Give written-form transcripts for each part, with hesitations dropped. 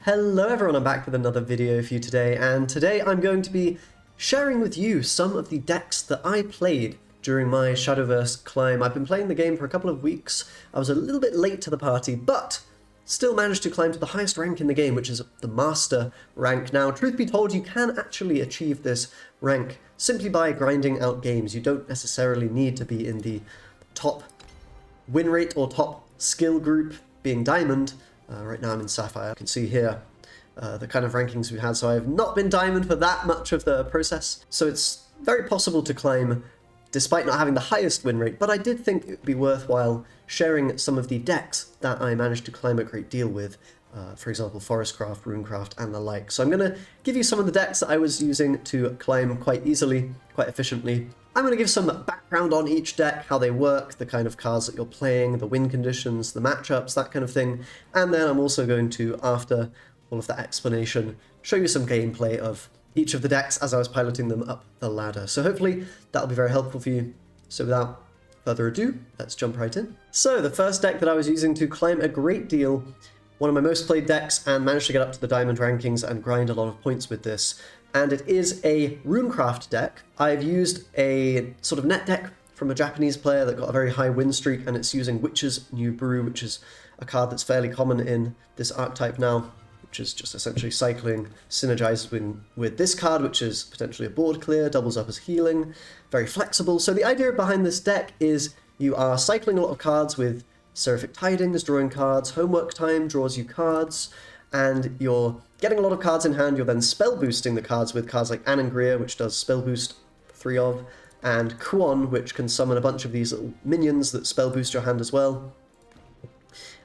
Hello everyone, I'm back with another video for you today, and today I'm going to be sharing with you some of the decks that I played during my Shadowverse climb. I've been playing the game for a couple of weeks. I was a little bit late to the party, but still managed to climb to the highest rank in the game, which is the Master rank. Now, truth be told, you can actually achieve this rank simply by grinding out games. You don't necessarily need to be in the top win rate or top skill group, being Diamond. Right now I'm in Sapphire. You can see here the kind of rankings we had, so I have not been Diamond for that much of the process. So it's very possible to climb despite not having the highest win rate, but I did think it would be worthwhile sharing some of the decks that I managed to climb a great deal with. For example, Forestcraft, Runecraft, and the like. So I'm going to give you some of the decks that I was using to climb quite easily, quite efficiently. I'm going to give some background on each deck, how they work, the kind of cards that you're playing, the win conditions, the matchups, that kind of thing. And then I'm also going to, after all of that explanation, show you some gameplay of each of the decks as I was piloting them up the ladder. So hopefully that'll be very helpful for you. So without further ado, let's jump right in. So the first deck that I was using to climb a great deal, one of my most played decks, and managed to get up to the Diamond rankings and grind a lot of points with this. And it is a Runecraft deck. I've used a sort of net deck from a Japanese player that got a very high win streak, and it's using Witch's New Brew, which is a card that's fairly common in this archetype now, which is just essentially cycling, synergizing with this card, which is potentially a board clear, doubles up as healing, very flexible. So the idea behind this deck is you are cycling a lot of cards with Seraphic Tidings, drawing cards, Homework Time draws you cards, and you're getting a lot of cards in hand. You're then spell boosting the cards with cards like Anangria, which does spell boost 3 of, and Kuon, which can summon a bunch of these little minions that spell boost your hand as well.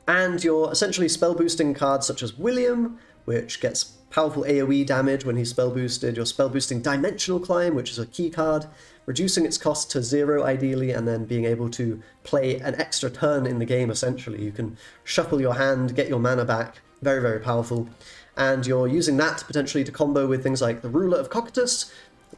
And you're essentially spell boosting cards such as William, which gets powerful AoE damage when he's spell boosted. You're spell boosting Dimensional Climb, which is a key card, reducing its cost to 0 ideally, and then being able to play an extra turn in the game essentially. You can shuffle your hand, get your mana back. Very, very powerful. And you're using that potentially to combo with things like the Ruler of Cocytus,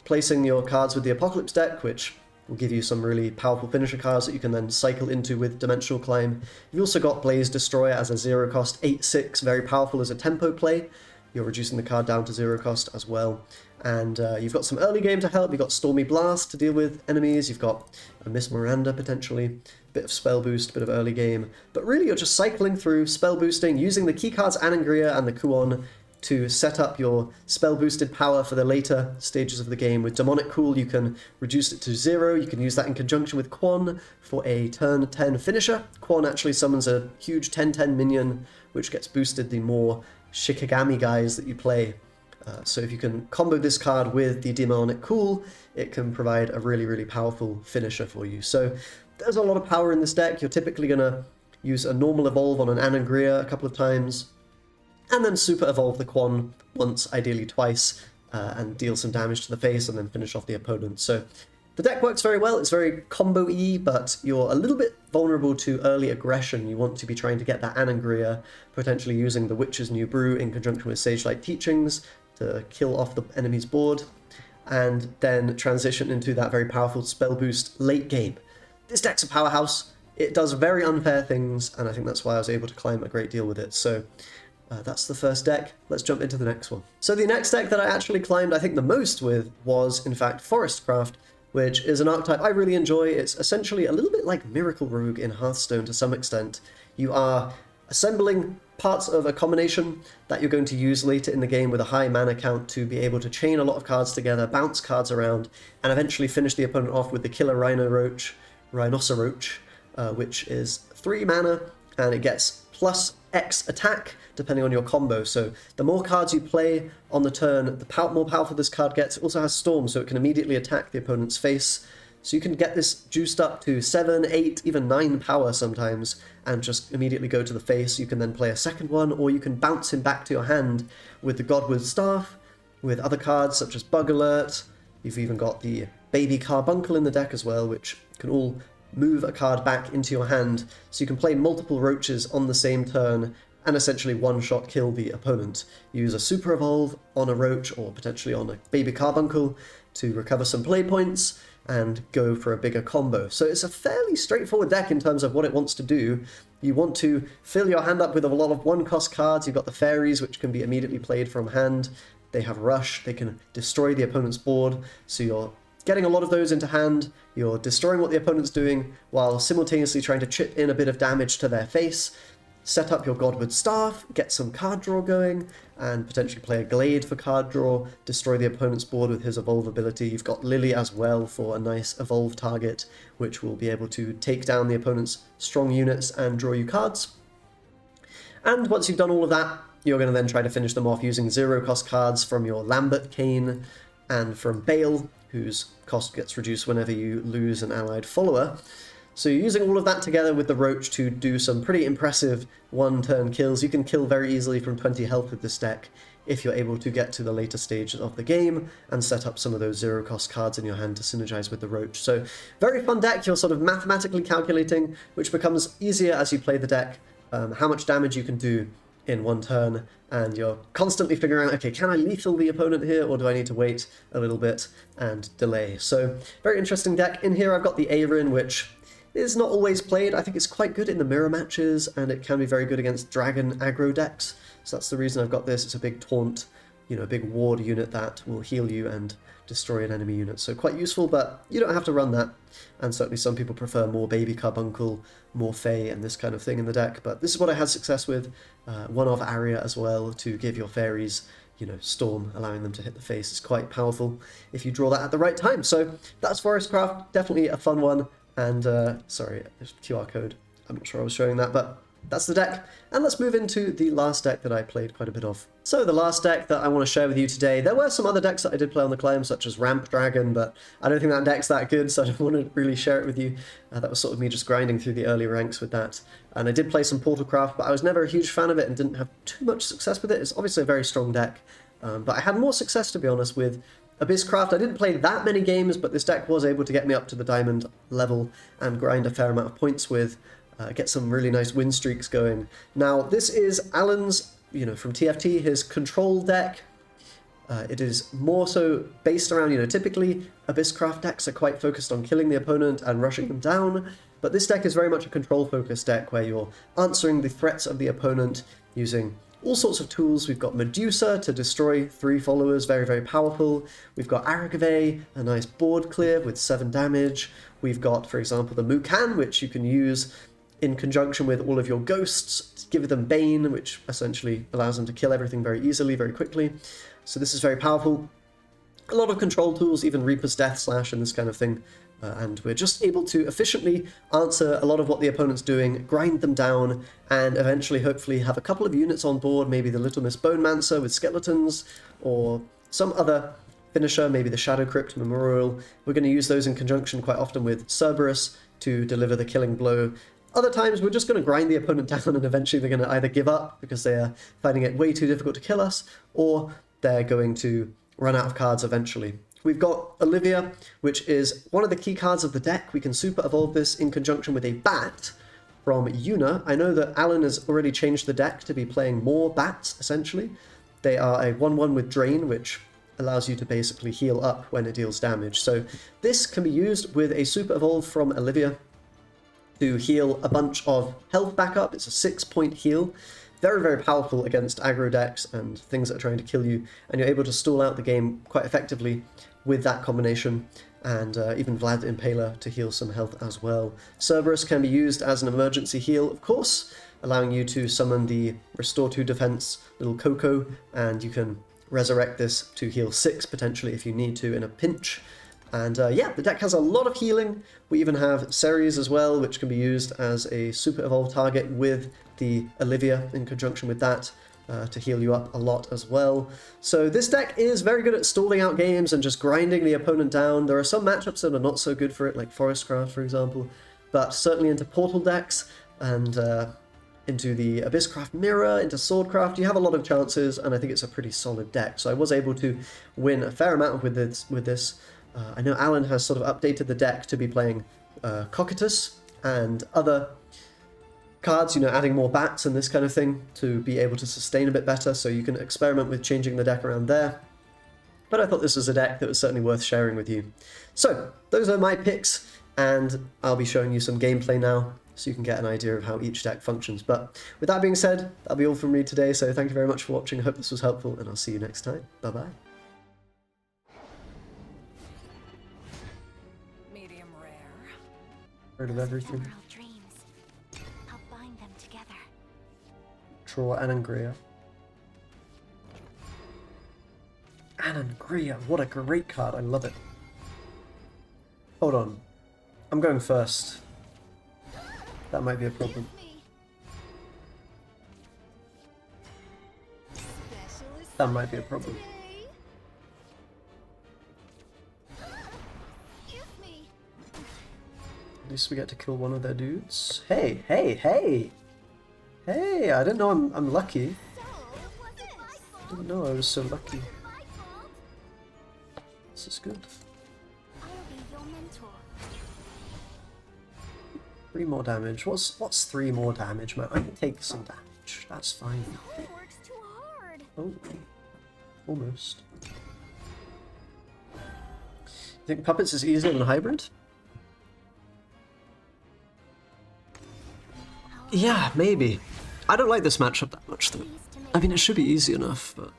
placing your cards with the Apocalypse deck, which will give you some really powerful finisher cards that you can then cycle into with Dimensional Climb. You've also got Blaze Destroyer as a 0 cost 8/6, very powerful as a tempo play. You're reducing the card down to 0 cost as well. And you've got some early game to help. You've got Stormy Blast to deal with enemies. You've got a Miss Miranda potentially. Bit of spell boost, bit of early game. But really you're just cycling through, spell boosting, using the key cards Anangria and the Kuon to set up your spell boosted power for the later stages of the game. With Demonic Cool you can reduce it to 0. You can use that in conjunction with Quan for a turn 10 finisher. Quan actually summons a huge 10/10 minion which gets boosted the more Shikigami guys that you play. So if you can combo this card with the Demonic Cool, it can provide a really, really powerful finisher for you. So there's a lot of power in this deck. You're typically going to use a normal evolve on an Anangria a couple of times, and then super evolve the Quan once, ideally twice, and deal some damage to the face and then finish off the opponent. So the deck works very well. It's very combo-y, but you're a little bit vulnerable to early aggression. You want to be trying to get that Anangria, potentially using the Witch's New Brew in conjunction with Sage-like Teachings to kill off the enemy's board, and then transition into that very powerful spell boost late game. This deck's a powerhouse. It does very unfair things, and I think that's why I was able to climb a great deal with it. So that's the first deck. Let's jump into the next one. So the next deck that I actually climbed, I think, the most with was, in fact, Forestcraft, which is an archetype I really enjoy. It's essentially a little bit like Miracle Rogue in Hearthstone to some extent. You are assembling parts of a combination that you're going to use later in the game with a high mana count to be able to chain a lot of cards together, bounce cards around, and eventually finish the opponent off with the Killer Rhinoceros, which is 3 mana, and it gets plus X attack depending on your combo. So the more cards you play on the turn, the more powerful this card gets. It also has Storm, so it can immediately attack the opponent's face. So you can get this juiced up to 7, 8, even 9 power sometimes, and just immediately go to the face. You can then play a second one, or you can bounce him back to your hand with the Godwood Staff, with other cards such as Bug Alert. You've even got the Baby Carbuncle in the deck as well, which can all move a card back into your hand. So you can play multiple roaches on the same turn, and essentially one-shot kill the opponent. Use a Super Evolve on a roach, or potentially on a Baby Carbuncle, to recover some play points, and go for a bigger combo. So it's a fairly straightforward deck in terms of what it wants to do. You want to fill your hand up with a lot of one-cost cards. You've got the fairies, which can be immediately played from hand. They have rush, they can destroy the opponent's board, so you're getting a lot of those into hand, you're destroying what the opponent's doing, while simultaneously trying to chip in a bit of damage to their face. Set up your Godward Staff, get some card draw going, and potentially play a Glade for card draw, destroy the opponent's board with his Evolve ability. You've got Lily as well for a nice Evolve target, which will be able to take down the opponent's strong units and draw you cards. And once you've done all of that, you're going to then try to finish them off using 0-cost cards from your Lambert Cane and from Bale, whose cost gets reduced whenever you lose an allied follower. So you're using all of that together with the Roach to do some pretty impressive one-turn kills. You can kill very easily from 20 health with this deck if you're able to get to the later stages of the game and set up some of those 0-cost cards in your hand to synergize with the Roach. So very fun deck. You're sort of mathematically calculating, which becomes easier as you play the deck, how much damage you can do in one turn, and you're constantly figuring out, okay, can I lethal the opponent here, or do I need to wait a little bit and delay? So, very interesting deck. In here I've got the Aerin, which is not always played. I think it's quite good in the mirror matches, and it can be very good against dragon aggro decks, so that's the reason I've got this. It's a big taunt, you know, a big ward unit that will heal you and destroy an enemy unit, so quite useful, but you don't have to run that, and certainly some people prefer more Baby Carbuncle, more Fae, and this kind of thing in the deck, but this is what I had success with. One-off Aria as well to give your fairies, you know, Storm, allowing them to hit the face is quite powerful if you draw that at the right time. So that's Forestcraft, definitely a fun one, and sorry, there's QR code, I'm not sure I was showing that, but that's the deck. And let's move into the last deck that I played quite a bit of. So the last deck that I want to share with you today, there were some other decks that I did play on the climb, such as Ramp Dragon, but I don't think that deck's that good, so I don't want to really share it with you. That was sort of me just grinding through the early ranks with that. And I did play some Portalcraft, but I was never a huge fan of it and didn't have too much success with it. It's obviously a very strong deck, but I had more success, to be honest, with Abysscraft. I didn't play that many games, but this deck was able to get me up to the diamond level and grind a fair amount of points with, get some really nice win streaks going. Now, this is Alan's, you know, from TFT, his control deck. It is more so based around, you know, typically Abysscraft decks are quite focused on killing the opponent and rushing them down, but this deck is very much a control-focused deck where you're answering the threats of the opponent using all sorts of tools. We've got Medusa to destroy 3 followers, very, very powerful. We've got Aragave, a nice board clear with 7 damage. We've got, for example, the Mukan, which you can use in conjunction with all of your ghosts to give them Bane, which essentially allows them to kill everything very easily, very quickly. So this is very powerful. A lot of control tools, even Reaper's Death Slash and this kind of thing. And we're just able to efficiently answer a lot of what the opponent's doing, grind them down, and eventually, hopefully, have a couple of units on board, maybe the Little Miss Bonemancer with skeletons, or some other finisher, maybe the Shadow Crypt Memorial. We're going to use those in conjunction quite often with Cerberus to deliver the killing blow. Other times, we're just going to grind the opponent down, and eventually they're going to either give up because they are finding it way too difficult to kill us, or they're going to run out of cards eventually. We've got Olivia, which is one of the key cards of the deck. We can super evolve this in conjunction with a bat from Yuna. I know that Alan has already changed the deck to be playing more bats, essentially. They are a 1/1 with Drain, which allows you to basically heal up when it deals damage. So this can be used with a super evolve from Olivia to heal a bunch of health back up. It's a 6-point heal. Very, very powerful against aggro decks and things that are trying to kill you, and you're able to stall out the game quite effectively with that combination, and even Vlad Impaler to heal some health as well. Cerberus can be used as an emergency heal, of course, allowing you to summon the Restore 2 defense little Coco, and you can resurrect this to heal 6 potentially if you need to in a pinch. And yeah, the deck has a lot of healing. We even have Ceres as well, which can be used as a super evolved target with the Olivia in conjunction with that to heal you up a lot as well. So this deck is very good at stalling out games and just grinding the opponent down. There are some matchups that are not so good for it, like Forestcraft, for example, but certainly into Portal decks and into the Abysscraft Mirror, into Swordcraft, you have a lot of chances, and I think it's a pretty solid deck. So I was able to win a fair amount with this. I know Alan has sort of updated the deck to be playing Cocytus and other cards, you know, adding more bats and this kind of thing to be able to sustain a bit better, so you can experiment with changing the deck around there. But I thought this was a deck that was certainly worth sharing with you. So, those are my picks, and I'll be showing you some gameplay now. so you can get an idea of how each deck functions. But with that being said, that'll be all from me today, so thank you very much for watching. I hope this was helpful, and I'll see you next time. Bye-bye. Medium rare. Heard of everything. Ephemeral dreams. Help bind them together. Draw Anangria. Anangria, what a great card, I love it. Hold on. I'm going first. That might be a problem. That might be a problem. At least we get to kill one of their dudes. Hey, hey, hey! Hey, I didn't know I'm lucky. I didn't know I was so lucky. This is good. 3 more damage. What's 3 more damage, man? I can take some damage. That's fine. Oh, almost. You think Puppets is easier than Hybrid? Yeah, maybe. I don't like this matchup that much, though. I mean, it should be easy enough, but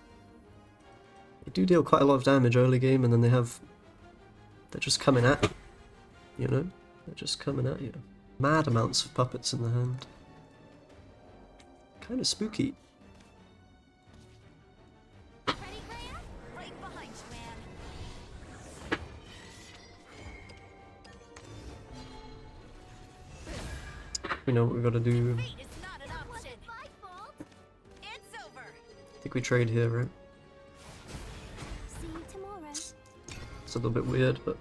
they do deal quite a lot of damage early game, and then they're just coming at you, you know? They're just coming at you. Mad amounts of puppets in the hand. Kind of spooky. We know what we've got to do. I think we trade here, right? It's a little bit weird, but...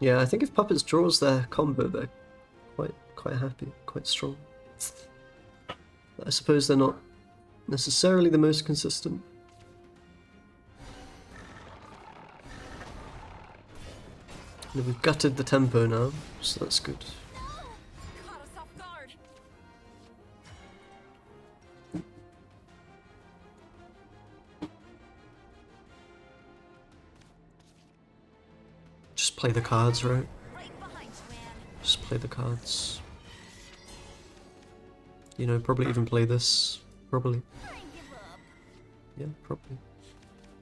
yeah, I think if Puppets draws their combo, they're quite happy, quite strong. I suppose they're not necessarily the most consistent. And we've gutted the tempo now, so that's good. Just play the cards, right? Just play the cards. You know, probably even play this. Probably. Yeah, probably.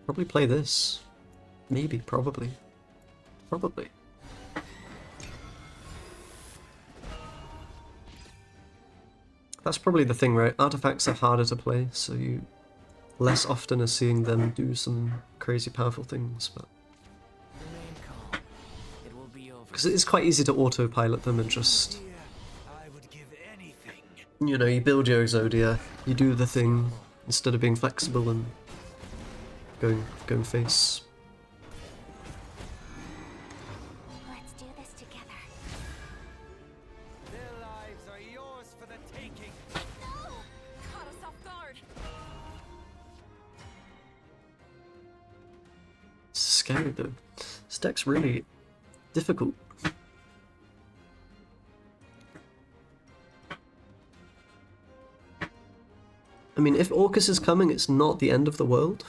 Probably play this. Maybe, probably. Probably. That's probably the thing, right? Artifacts are harder to play, so you less often are seeing them do some crazy powerful things, but... because it is quite easy to autopilot them and just... you know, you build your Exodia, you do the thing, instead of being flexible and going face. Let's do this together. Their lives are yours for the taking. No! Caught us off guard. It's scary though. This deck's really difficult. I mean, if Orcus is coming, it's not the end of the world.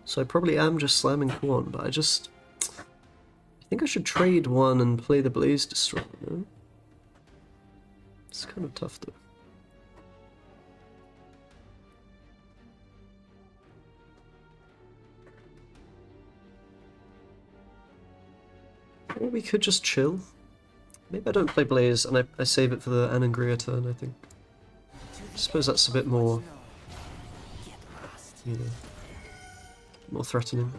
So I probably am just slamming Corn, but I think I should trade one and play the Blaze Destroyer, no? It's kind of tough though. Or we could just chill. Maybe I don't play Blaze and I save it for the Anangria turn, I think. I suppose that's a bit more, you know, more threatening.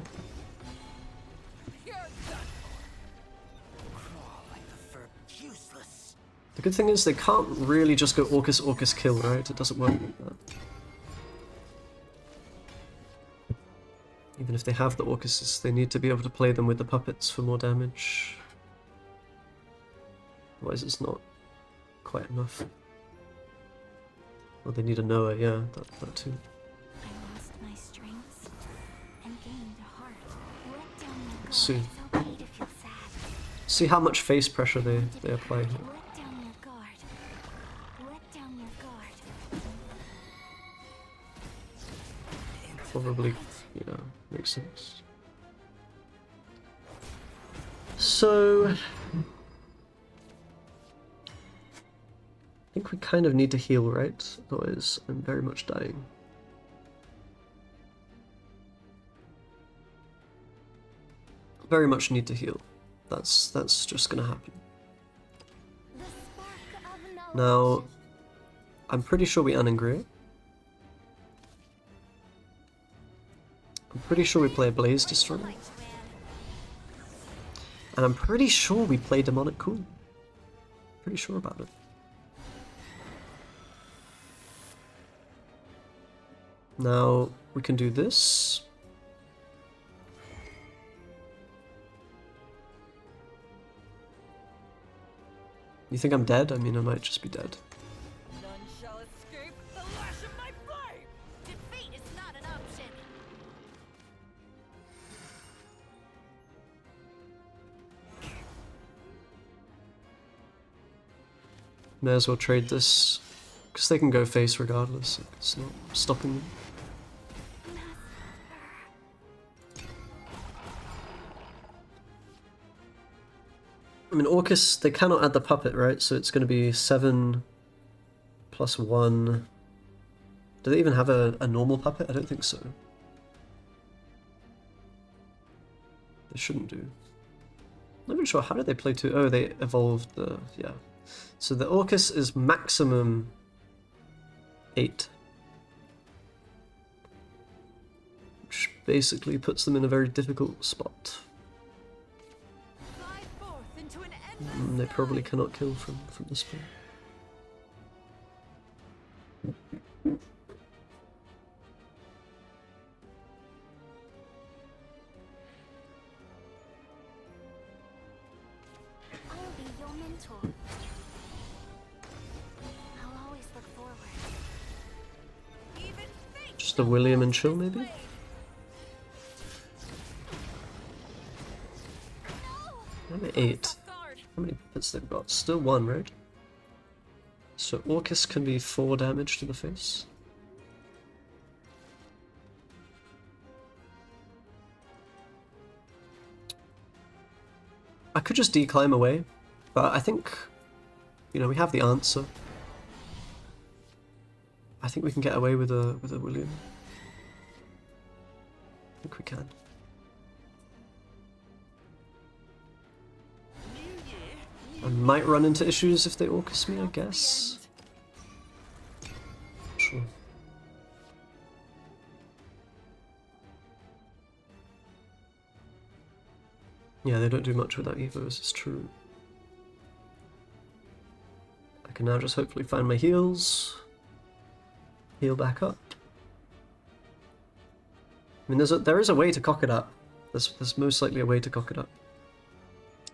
The good thing is they can't really just go Orcus, Orcus, kill, right? It doesn't work like that. Even if they have the Orcuses, they need to be able to play them with the puppets for more damage. Otherwise it's not quite enough. Well, they need a Noah, yeah, that too. I lost my strength and gained a heart. Let down your guard. Let's see. It's okay to feel sad. See how much face pressure they apply here. Let down your guard. Let down your guard. Probably, you know, makes sense. So I think we kind of need to heal, right? Otherwise I'm very much dying. Very much need to heal. That's just gonna happen. The spark of knowledge. Now, I'm pretty sure we unangry. I'm pretty sure we play a Blaze Destroyer. And I'm pretty sure we play Demonic Cool. Pretty sure about it. Now, we can do this. You think I'm dead? I mean, I might just be dead. None shall escape the lash of my flame! Defeat is not an option. May as well trade this, because they can go face regardless. It's not stopping them. I mean, Orcus, they cannot add the puppet, right? So it's going to be 7 plus 1. Do they even have a normal puppet? I don't think so. They shouldn't do. Not even sure, how did they play 2? Oh, they evolved the... yeah. So the Orcus is maximum 8. Which basically puts them in a very difficult spot. Fly forth into an endless They probably cannot kill from this point. I'll be your mentor. I'll always look forward. even fate. Just a William and chill, maybe? No! Maybe 8. Guard. How many puppets they've got? Still 1, right? So Orcus can be 4 damage to the face. I could just declimb away, but I think, you know, we have the answer. I think we can get away with a William. I think we can. I might run into issues if they Orcus me, I guess. Sure. Yeah, they don't do much without Evos, it's true. I can now just hopefully find my heals. Heal back up. I mean, there is a way to cock it up. There's most likely a way to cock it up.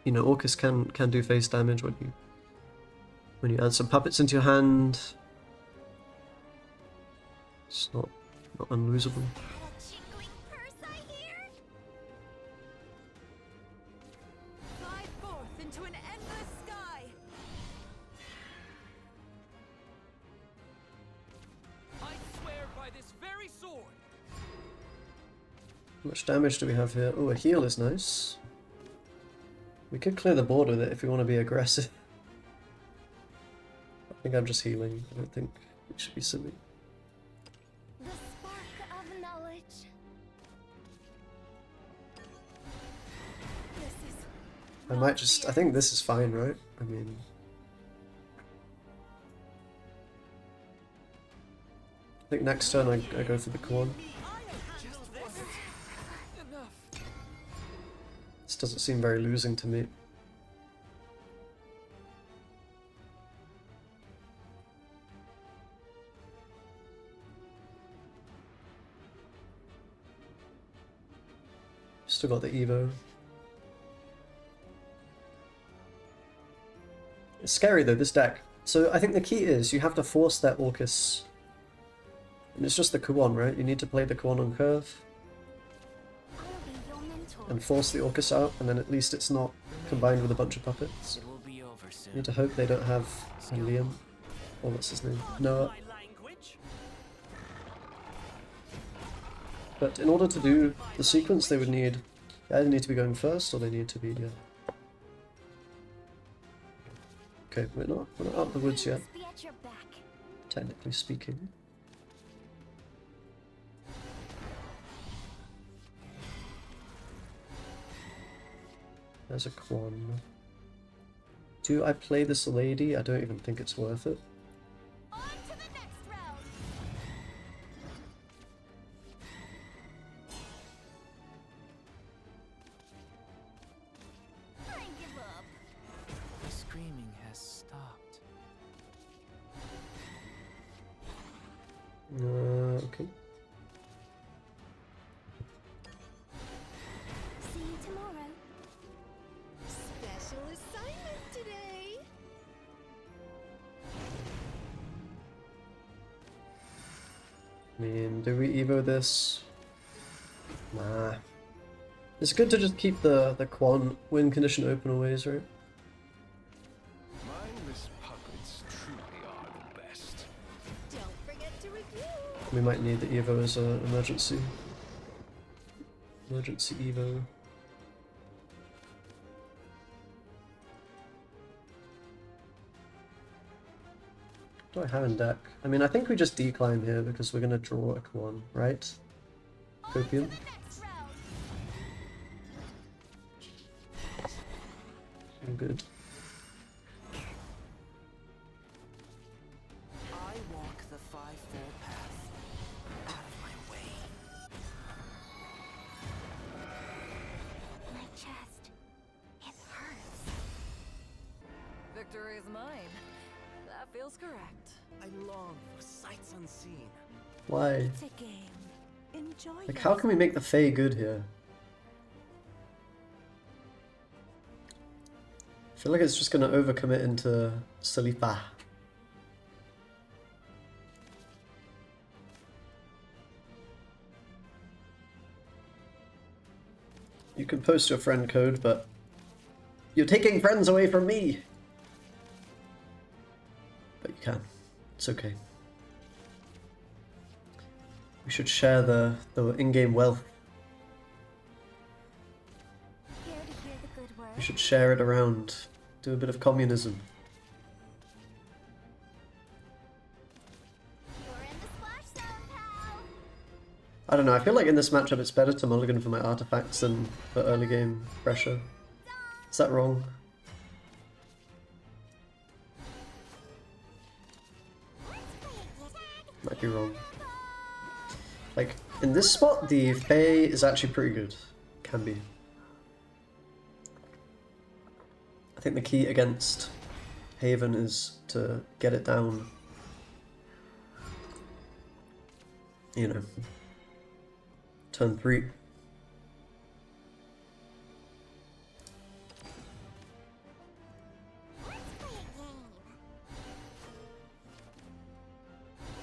You know, Orcus can do face damage when you add some puppets into your hand. It's not unlosable. A jingling purse, I hear? Fly forth into an endless sky. I swear by this very sword. How much damage do we have here? Oh, a heal is nice. We could clear the board with it if we want to be aggressive. I think I'm just healing. I don't think we should be silly. The spark of knowledge. This is I might just... I think this is fine, right? I mean... I think next turn I go for the Quan. just this. Enough. This doesn't seem very losing to me. Still got the Evo. It's scary though, this deck. So I think the key is you have to force that Orcus. And it's just the Kuon, right? You need to play the Kuon on curve I'll be your mentor. and force the Orcus out, and then at least it's not combined with a bunch of puppets. It will be over soon. You need to hope they don't have a Liam. Or what's his name? Noah. My language. But in order to do the sequence, they would need... They either need to be going first, or they need to be Okay, we're not out of the woods yet, Be at your back. technically speaking. There's a Quan. Do I play this lady? I don't even think it's worth it. On to the next round. I give up. The screaming has stopped. Okay. See you tomorrow. Special assignment today. I mean, do we evo this? Nah. It's good to just keep the Quan win condition open always, right? Mindless puppets truly are the best. Don't forget to review. We might need the evo as an emergency. Emergency evo. What do I have in deck? I mean, I think we just decline here because we're gonna draw a Quan, right? Copium. Next round. I'm good. I walk the five-fold path. Out of my way. My chest. It hurts. Victory is mine. That feels correct. I long for sights unseen. Why? It's a game. Enjoy Like, it. how can we make the Fae good here? I feel like it's just gonna overcommit into Salifa. You can post your friend code, but you're taking friends away from me. But you can. It's okay. We should share the in-game wealth. Here to hear the good word. We should share it around. Do a bit of communism. You're in the splash zone, pal. I don't know, I feel like in this matchup it's better to mulligan for my artifacts than for early game pressure. Is that wrong? Might be wrong. Like, in this spot, the Fae is actually pretty good. Can be. I think the key against Haven is to get it down. You know. Turn 3.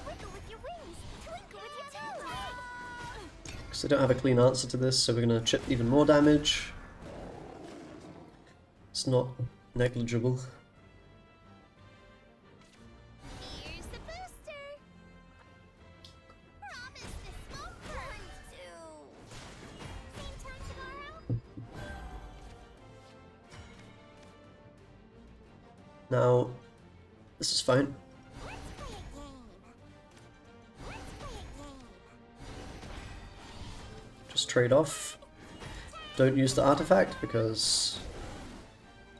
Wiggle with your wings. Twinkle with your toes. Because I don't have a clean answer to this, so we're going to chip even more damage. It's not negligible. Here's the booster. Promise this won't burn too. Same time tomorrow? Now, this is fine. Let's play a game. Let's play a game. Just trade off. Don't use the artifact because...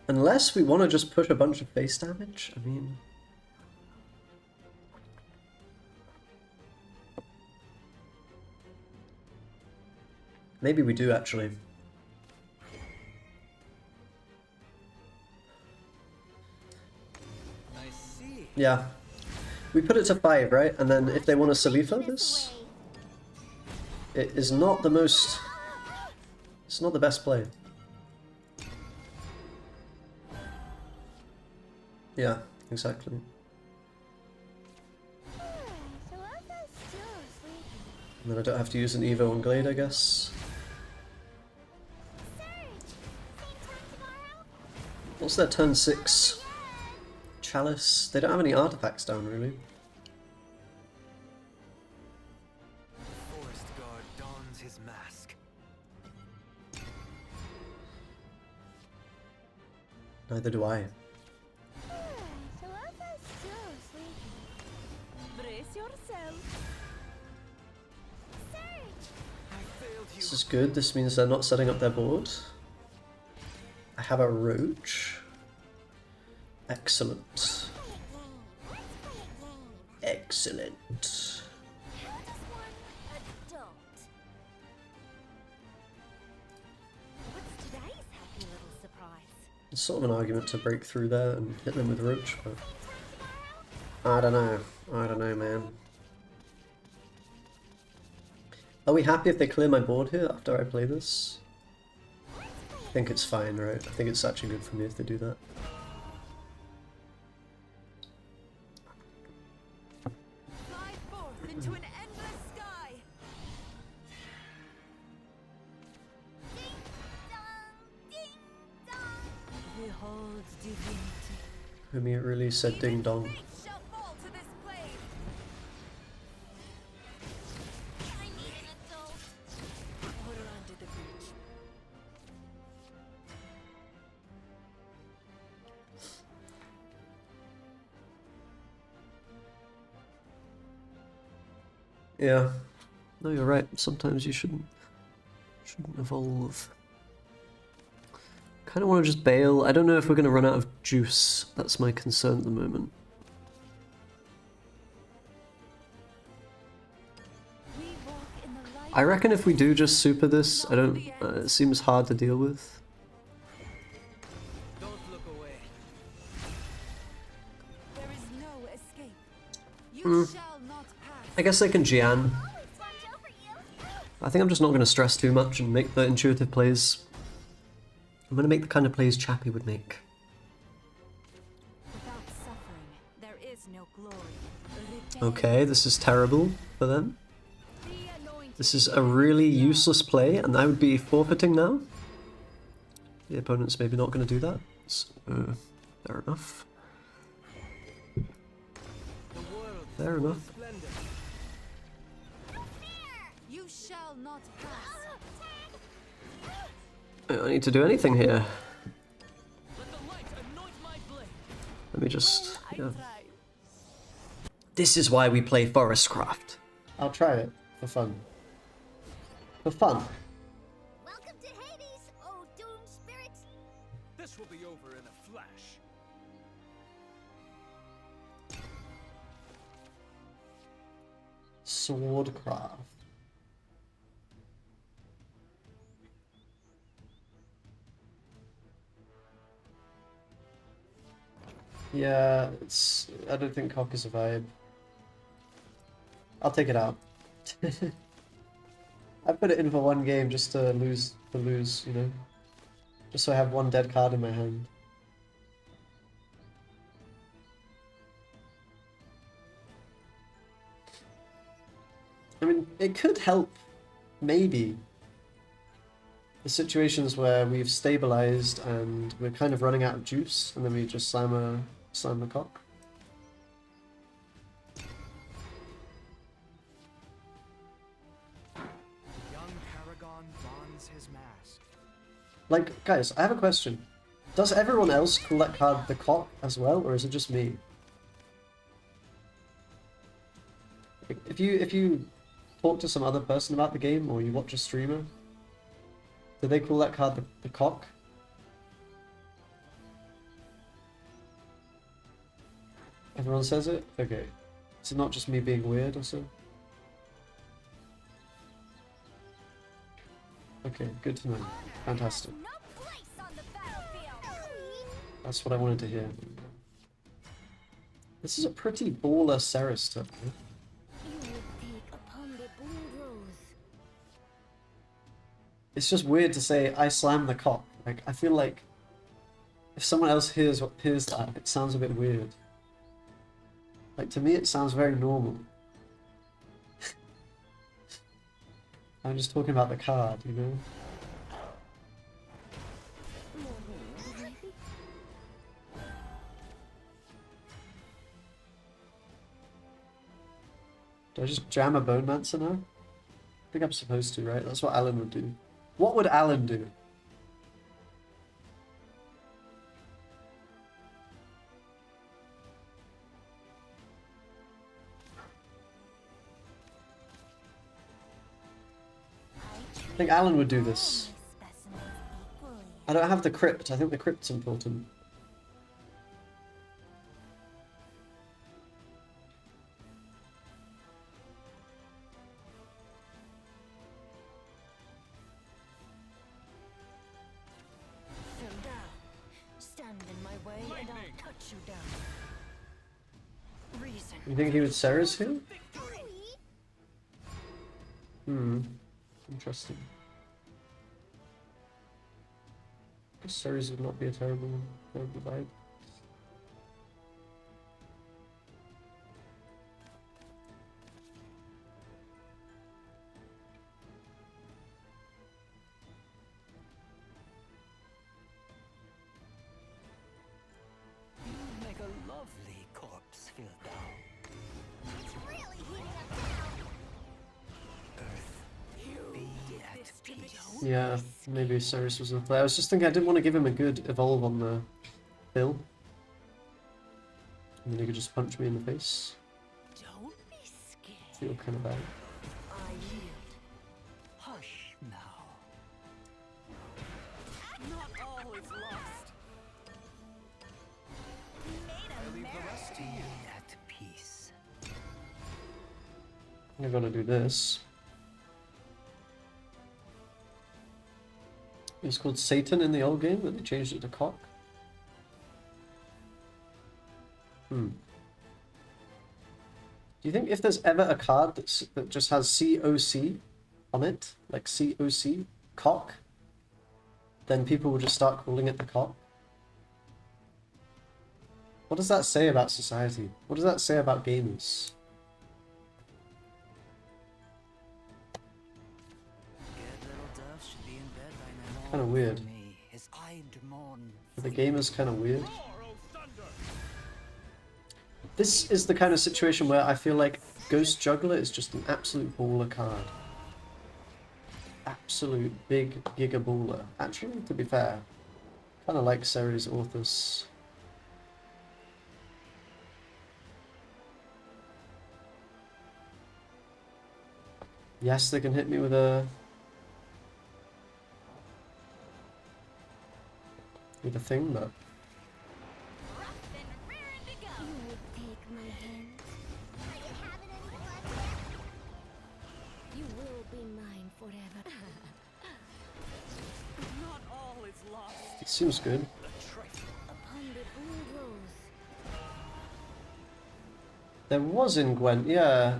Unless we want to just push a bunch of base damage, I mean... Maybe we do actually. I see. Yeah. We put it to 5, right? And then if they want to Salifa this, it is not the most... It's not the best play. Yeah, exactly. So Alpha's still asleep. And then I don't have to use an Evo on Glade, I guess. Surge. Same time tomorrow? What's their turn 6? Chalice? They don't have any artifacts down, really. Forest guard dons his mask. Neither do I. This is good. This means they're not setting up their board. I have a roach. Excellent. Excellent. How does one adult? What's today's happy little surprise? It's sort of an argument to break through there and hit them with roach, but I don't know. I don't know, man. Are we happy if they clear my board here after I play this? I think it's fine, right? I think it's actually good for me if they do that. Fly forth into an endless sky. Ding dong, ding dong. Behold divinity. Whom it really said ding dong. Fate shall fall to this blade. I need an adult. Put her under the bridge. Yeah. No, you're right. Sometimes you shouldn't evolve. Kind of want to just bail. I don't know if we're going to run out of juice. That's my concern at the moment. We walk in the light. I reckon if we do just super this, I don't. It seems hard to deal with. Don't look away. There is no escape. You shall not pass. I guess they can Jian. Always watch over you. I think I'm just not going to stress too much and make the intuitive plays. I'm going to make the kind of plays Chappie would make. Without suffering, there is no glory. Okay, this is terrible for them. The anointed This is a really useless play, and I would be forfeiting now. The opponent's maybe not going to do that. So, fair enough. The world Fair enough. splendor. You shall not pass. I don't need to do anything here. Let the light anoint my blade. Let me just. I Yeah. try. This is why we play Forestcraft. I'll try it for fun. For fun. Welcome to Hades, oh doom spirit. This will be over in a flash. Swordcraft. Yeah, it's. I don't think cock is a vibe. I'll take it out. I put it in for one game just to lose, you know? Just so I have one dead card in my hand. I mean, it could help, maybe. The situations where we've stabilized and we're kind of running out of juice, and then we just slam the cock. Young Paragon dons his mask. Like, guys, I have a question. Does everyone else call that card the cock as well, or is it just me? If you talk to some other person about the game, or you watch a streamer, do they call that card the cock? Everyone says it? Okay. Is it not just me being weird or so? Okay, good to know. Fantastic. No place on the battlefield. That's what I wanted to hear. This is a pretty baller Ceres turn. You will take upon the blue rose. It's just weird to say I slam the cock. Like, I feel like if someone else hears that, it sounds a bit weird. Like, to me it sounds very normal. I'm just talking about the card, you know? Do I just jam a Bone Mancer now? I think I'm supposed to, right? That's what Alan would do. What would Alan do? I think Alan would do this. Specimens equally. I don't have the crypt. I think the crypt's important. Fell down. Stand in my way and I'll cut you down. Reason. You think he would Ceres here? Hmm. Interesting. Ceres would not be a terrible vibe. Make a lovely corpse filled down. It's really heating up now. Be at peace. Yeah, maybe Ceres was in play. I was just thinking I didn't want to give him a good evolve on the hill. And then he could just punch me in the face. Don't be scared. Feel kind of bad. I yield. Hush now. Not all is lost. I leave the rest to Be you. at peace. I'm gonna do this. It's called Satan in the old game, but they changed it to cock. Hmm. Do you think if there's ever a card that just has COC on it, like COC, cock, then people will just start calling it the cock? What does that say about society? What does that say about gamers? Scared little dove should be in bed by now. Kinda weird. For me, his eyed mourn. Are the gamers kind of weird? This is the kind of situation where I feel like Ghost Juggler is just an absolute baller card. Absolute big giga baller. Actually, to be fair, kind of like Ceres Orthus. Yes, they can hit me with a thing, but Rough and raring to go. You would take my hand. Are you having any fun yet? You will be mine forever. Not all is lost. it seems good. Upon the blue rose. There was in Gwent, yeah.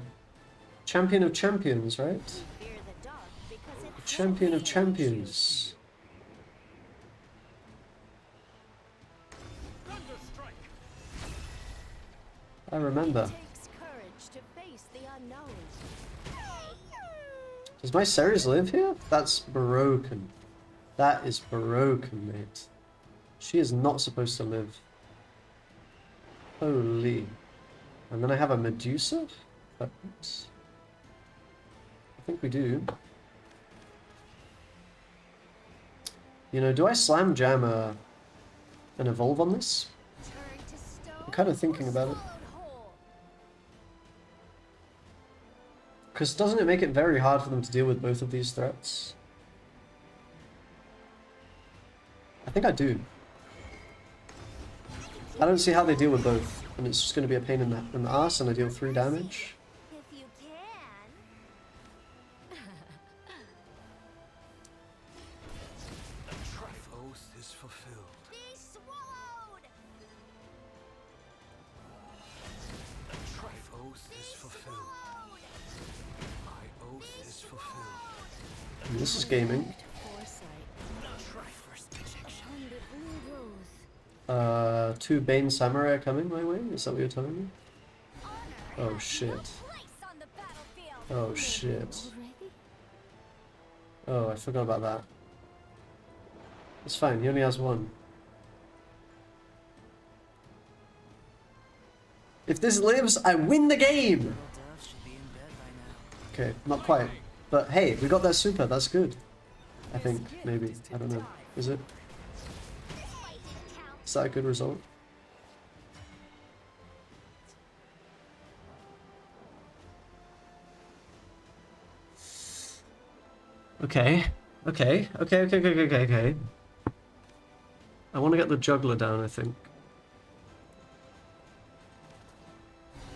Champion of Champions, right? Fear the dog because it Champion of Champions. I remember. Takes courage to face the unknown. Does my Ceres live here? That's broken. That is broken, mate. She is not supposed to live. Holy. And then I have a Medusa? I think we do. You know, do I slam jam an evolve on this? Turn to stone. I'm kind of thinking about it. Swallowed whole. Because doesn't it make it very hard for them to deal with both of these threats? I think I do. I don't see how they deal with both. And it's just going to be a pain in the ass and I deal 3 damage. if you can. Oath is fulfilled. Be swallowed. Oath is fulfilled. My oath is fulfilled. And this is gaming. Foresight. Upon the blue rose. 2 Bane Samurai are coming my way? Is that what you're telling me? Honor Oh has shit. no place on the battlefield. Oh shit. Already? Oh, I forgot about that. It's fine, he only has 1. If this lives, I win the game! Little dove should be in bed by now. Okay, not quite. But hey, we got their super, that's good. I think, maybe. I don't know. Is it? This fight didn't count. Is that a good result? Okay. Okay. Okay, okay, okay, okay, okay. I want to get the juggler down, I think.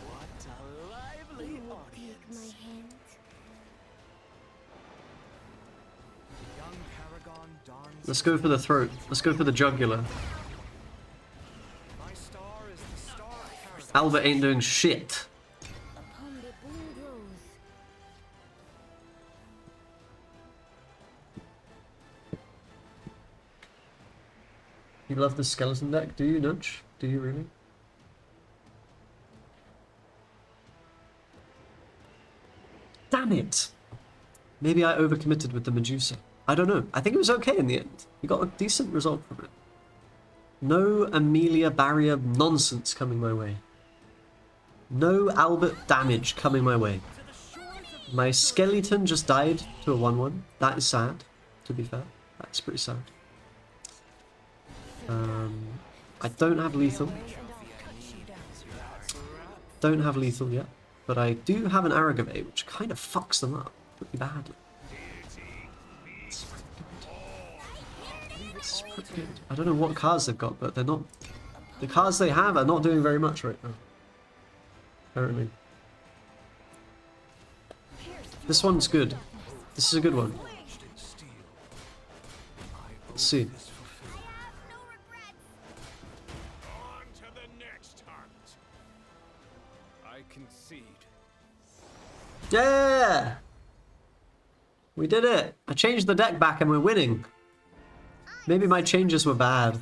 What a lively You will take audience. my hand. The young paragon dons Let's his go for the mask. throat. Let's go for the jugular. My star is the star of paragon. Albert ain't doing shit. Upon the boom grows. You love the skeleton deck, do you, Nudge? Do you really? Damn it! Maybe I overcommitted with the Medusa. I don't know. I think it was okay in the end. We got a decent result from it. No Amelia barrier nonsense coming my way. No Albert damage coming my way. My skeleton just died to a 1-1. That is sad, to be fair. That's pretty sad. I don't have lethal. And I'll cut you down. Don't have lethal yet. But I do have an Aragave, which kind of fucks them up pretty badly. It's pretty good. I don't know what cards they've got, but they're not... The cards they have are not doing very much right now. Apparently. This one's good. This is a good one. Let's see. No regrets. On to the next hunt. I concede. Yeah! We did it! I changed the deck back and we're winning. Maybe my changes were bad.